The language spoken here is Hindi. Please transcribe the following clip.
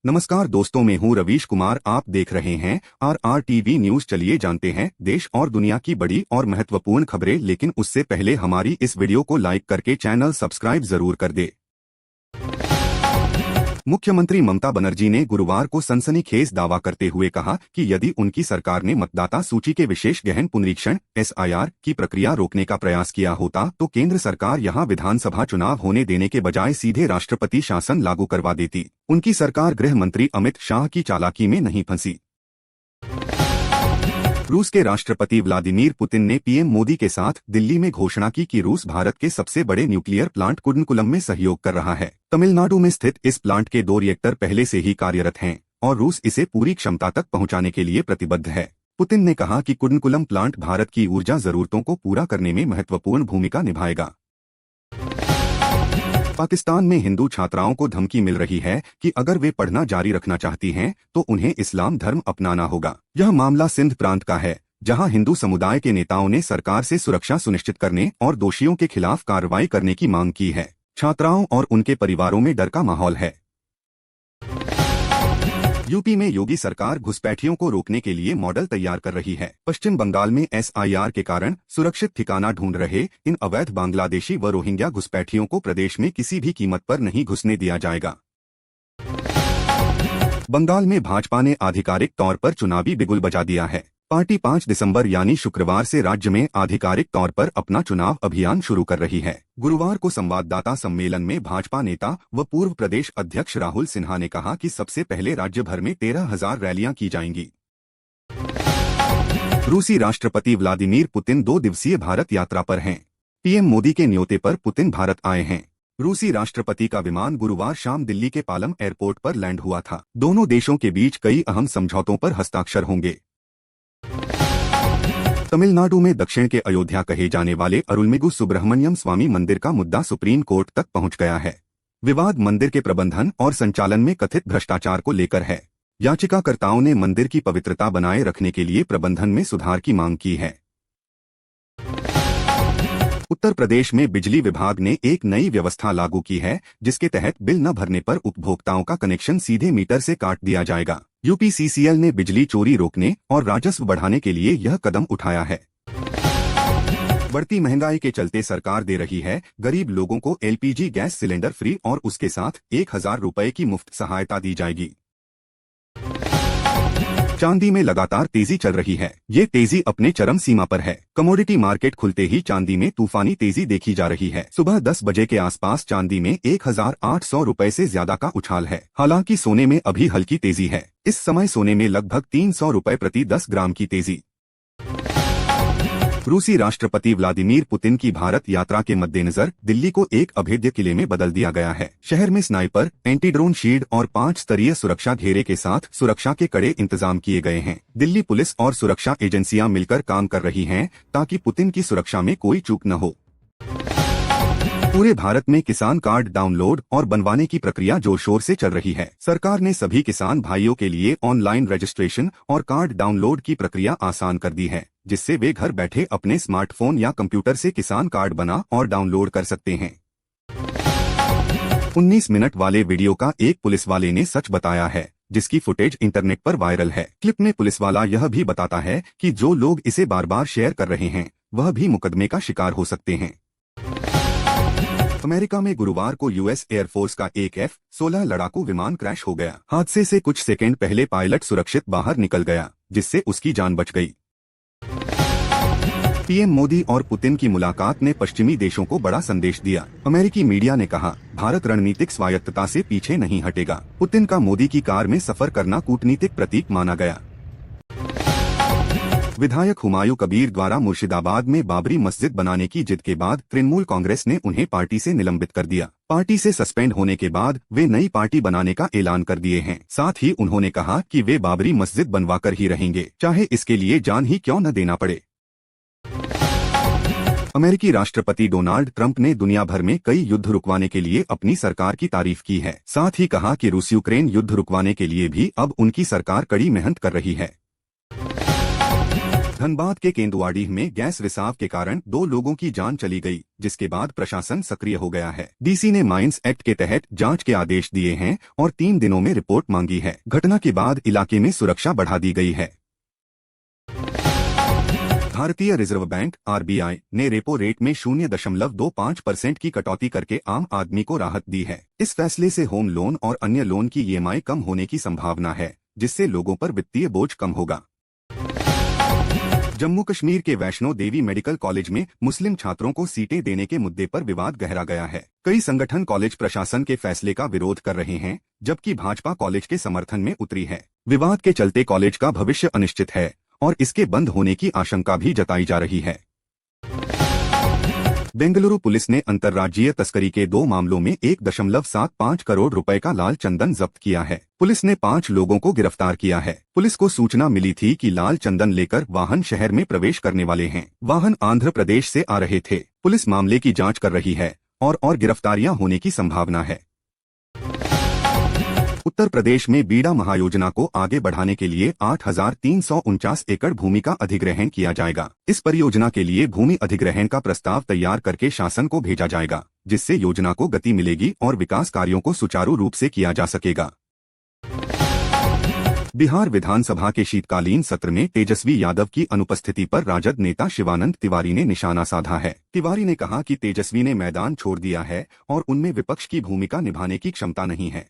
नमस्कार दोस्तों, मैं हूं रवीश कुमार। आप देख रहे हैं RRTV न्यूज। चलिए जानते हैं देश और दुनिया की बड़ी और महत्वपूर्ण खबरें, लेकिन उससे पहले हमारी इस वीडियो को लाइक करके चैनल सब्सक्राइब जरूर कर दे। मुख्यमंत्री ममता बनर्जी ने गुरुवार को सनसनीखेज दावा करते हुए कहा कि यदि उनकी सरकार ने मतदाता सूची के विशेष गहन पुनरीक्षण SIR की प्रक्रिया रोकने का प्रयास किया होता तो केंद्र सरकार यहां विधानसभा चुनाव होने देने के बजाय सीधे राष्ट्रपति शासन लागू करवा देती। उनकी सरकार गृह मंत्री अमित शाह की चालाकी में नहीं फंसी। रूस के राष्ट्रपति व्लादिमीर पुतिन ने पीएम मोदी के साथ दिल्ली में घोषणा की कि रूस भारत के सबसे बड़े न्यूक्लियर प्लांट कुडनकुलम में सहयोग कर रहा है। तमिलनाडु में स्थित इस प्लांट के 2 रिएक्टर पहले से ही कार्यरत हैं और रूस इसे पूरी क्षमता तक पहुंचाने के लिए प्रतिबद्ध है। पुतिन ने कहा कि कुडनकुलम प्लांट भारत की ऊर्जा जरूरतों को पूरा करने में महत्वपूर्ण भूमिका निभाएगा। पाकिस्तान में हिंदू छात्राओं को धमकी मिल रही है कि अगर वे पढ़ना जारी रखना चाहती हैं तो उन्हें इस्लाम धर्म अपनाना होगा। यह मामला सिंध प्रांत का है, जहां हिंदू समुदाय के नेताओं ने सरकार से सुरक्षा सुनिश्चित करने और दोषियों के खिलाफ कार्रवाई करने की मांग की है। छात्राओं और उनके परिवारों में डर का माहौल है। यूपी में योगी सरकार घुसपैठियों को रोकने के लिए मॉडल तैयार कर रही है। पश्चिम बंगाल में SIR के कारण सुरक्षित ठिकाना ढूंढ रहे इन अवैध बांग्लादेशी व रोहिंग्या घुसपैठियों को प्रदेश में किसी भी कीमत पर नहीं घुसने दिया जाएगा। बंगाल में भाजपा ने आधिकारिक तौर पर चुनावी बिगुल बजा दिया है। पार्टी 5 दिसंबर यानी शुक्रवार से राज्य में आधिकारिक तौर पर अपना चुनाव अभियान शुरू कर रही है। गुरुवार को संवाददाता सम्मेलन में भाजपा नेता व पूर्व प्रदेश अध्यक्ष राहुल सिन्हा ने कहा कि सबसे पहले राज्य भर में 13,000 रैलियां की जाएंगी। रूसी राष्ट्रपति व्लादिमीर पुतिन 2 दिवसीय भारत यात्रा पर हैं। पीएम मोदी के न्योते पर पुतिन भारत आए हैं। रूसी राष्ट्रपति का विमान गुरुवार शाम दिल्ली के पालम एयरपोर्ट पर लैंड हुआ था। दोनों देशों के बीच कई अहम समझौतों पर हस्ताक्षर होंगे। तमिलनाडु में दक्षिण के अयोध्या कहे जाने वाले अरुलमिगु सुब्रह्मण्यम स्वामी मंदिर का मुद्दा सुप्रीम कोर्ट तक पहुंच गया है। विवाद मंदिर के प्रबंधन और संचालन में कथित भ्रष्टाचार को लेकर है। याचिकाकर्ताओं ने मंदिर की पवित्रता बनाए रखने के लिए प्रबंधन में सुधार की मांग की है। उत्तर प्रदेश में बिजली विभाग ने एक नई व्यवस्था लागू की है, जिसके तहत बिल न भरने पर उपभोक्ताओं का कनेक्शन सीधे मीटर से काट दिया जाएगा। UPCCL ने बिजली चोरी रोकने और राजस्व बढ़ाने के लिए यह कदम उठाया है। बढ़ती महंगाई के चलते सरकार दे रही है गरीब लोगों को LPG गैस सिलेंडर फ्री और उसके साथ 1,000 रुपए की मुफ्त सहायता दी जाएगी। चांदी में लगातार तेजी चल रही है। ये तेजी अपने चरम सीमा पर है। कमोडिटी मार्केट खुलते ही चांदी में तूफानी तेजी देखी जा रही है। सुबह 10 बजे के आसपास चांदी में 1,800 रुपए से ज्यादा का उछाल है। हालांकि सोने में अभी हल्की तेजी है। इस समय सोने में लगभग 300 रुपए प्रति 10 ग्राम की तेजी। रूसी राष्ट्रपति व्लादिमीर पुतिन की भारत यात्रा के मद्देनजर दिल्ली को एक अभेद्य किले में बदल दिया गया है। शहर में स्नाइपर, एंटी ड्रोन शील्ड और 5 स्तरीय सुरक्षा घेरे के साथ सुरक्षा के कड़े इंतजाम किए गए हैं। दिल्ली पुलिस और सुरक्षा एजेंसियां मिलकर काम कर रही हैं ताकि पुतिन की सुरक्षा में कोई चूक न हो। पूरे भारत में किसान कार्ड डाउनलोड और बनवाने की प्रक्रिया जोर शोर से चल रही है। सरकार ने सभी किसान भाइयों के लिए ऑनलाइन रजिस्ट्रेशन और कार्ड डाउनलोड की प्रक्रिया आसान कर दी है, जिससे वे घर बैठे अपने स्मार्टफोन या कंप्यूटर से किसान कार्ड बना और डाउनलोड कर सकते हैं। 19 मिनट वाले वीडियो का एक पुलिस वाले ने सच बताया है, जिसकी फुटेज इंटरनेट पर वायरल है। क्लिप में पुलिस वाला यह भी बताता है कि जो लोग इसे बार बार शेयर कर रहे हैं वह भी मुकदमे का शिकार हो सकते हैं। अमेरिका में गुरुवार को US एयरफोर्स का एक F-16 लड़ाकू विमान क्रैश हो गया। हादसे से कुछ सेकंड पहले पायलट सुरक्षित बाहर निकल गया, जिससे उसकी जान बच गई। पीएम मोदी और पुतिन की मुलाकात ने पश्चिमी देशों को बड़ा संदेश दिया। अमेरिकी मीडिया ने कहा, भारत रणनीतिक स्वायत्तता से पीछे नहीं हटेगा। पुतिन का मोदी की कार में सफर करना कूटनीतिक प्रतीक माना गया। विधायक हुमायूं कबीर द्वारा मुर्शिदाबाद में बाबरी मस्जिद बनाने की जिद के बाद तृणमूल कांग्रेस ने उन्हें पार्टी से निलंबित कर दिया। पार्टी से सस्पेंड होने के बाद वे नई पार्टी बनाने का ऐलान कर दिए हैं। साथ ही उन्होंने कहा कि वे बाबरी मस्जिद बनवाकर ही रहेंगे, चाहे इसके लिए जान ही क्यों न देना पड़े। अमेरिकी राष्ट्रपति डोनाल्ड ट्रंप ने दुनिया भर में कई युद्ध रुकवाने के लिए अपनी सरकार की तारीफ की है। साथ ही कहा कि रूस यूक्रेन युद्ध रुकवाने के लिए भी अब उनकी सरकार कड़ी मेहनत कर रही है। धनबाद के केंदुआडीह में गैस रिसाव के कारण 2 लोगों की जान चली गई, जिसके बाद प्रशासन सक्रिय हो गया है। डीसी ने माइंस एक्ट के तहत जांच के आदेश दिए हैं और 3 दिनों में रिपोर्ट मांगी है। घटना के बाद इलाके में सुरक्षा बढ़ा दी गई है। भारतीय रिजर्व बैंक (RBI) ने रेपो रेट में 0.25% की कटौती करके आम आदमी को राहत दी है। इस फैसले से होम लोन और अन्य लोन की EMI कम होने की संभावना है, जिससे लोगों पर वित्तीय बोझ कम होगा। जम्मू कश्मीर के वैष्णो देवी मेडिकल कॉलेज में मुस्लिम छात्रों को सीटें देने के मुद्दे पर विवाद गहरा गया है। कई संगठन कॉलेज प्रशासन के फैसले का विरोध कर रहे हैं, जबकि भाजपा कॉलेज के समर्थन में उतरी है। विवाद के चलते कॉलेज का भविष्य अनिश्चित है और इसके बंद होने की आशंका भी जताई जा रही है। बेंगलुरु पुलिस ने अंतर्राज्यीय तस्करी के 2 मामलों में 1.75 करोड़ रुपए का लाल चंदन जब्त किया है। पुलिस ने 5 लोगों को गिरफ्तार किया है। पुलिस को सूचना मिली थी कि लाल चंदन लेकर वाहन शहर में प्रवेश करने वाले हैं। वाहन आंध्र प्रदेश से आ रहे थे। पुलिस मामले की जांच कर रही है और गिरफ्तारियां होने की संभावना है। उत्तर प्रदेश में बीड़ा महायोजना को आगे बढ़ाने के लिए 8,349 एकड़ भूमि का अधिग्रहण किया जाएगा। इस परियोजना के लिए भूमि अधिग्रहण का प्रस्ताव तैयार करके शासन को भेजा जाएगा, जिससे योजना को गति मिलेगी और विकास कार्यों को सुचारू रूप से किया जा सकेगा। बिहार विधानसभा के शीतकालीन सत्र में तेजस्वी यादव की अनुपस्थिति पर राजद नेता शिवानंद तिवारी ने निशाना साधा है। तिवारी ने कहा कि तेजस्वी ने मैदान छोड़ दिया है और उनमें विपक्ष की भूमिका निभाने की क्षमता नहीं है।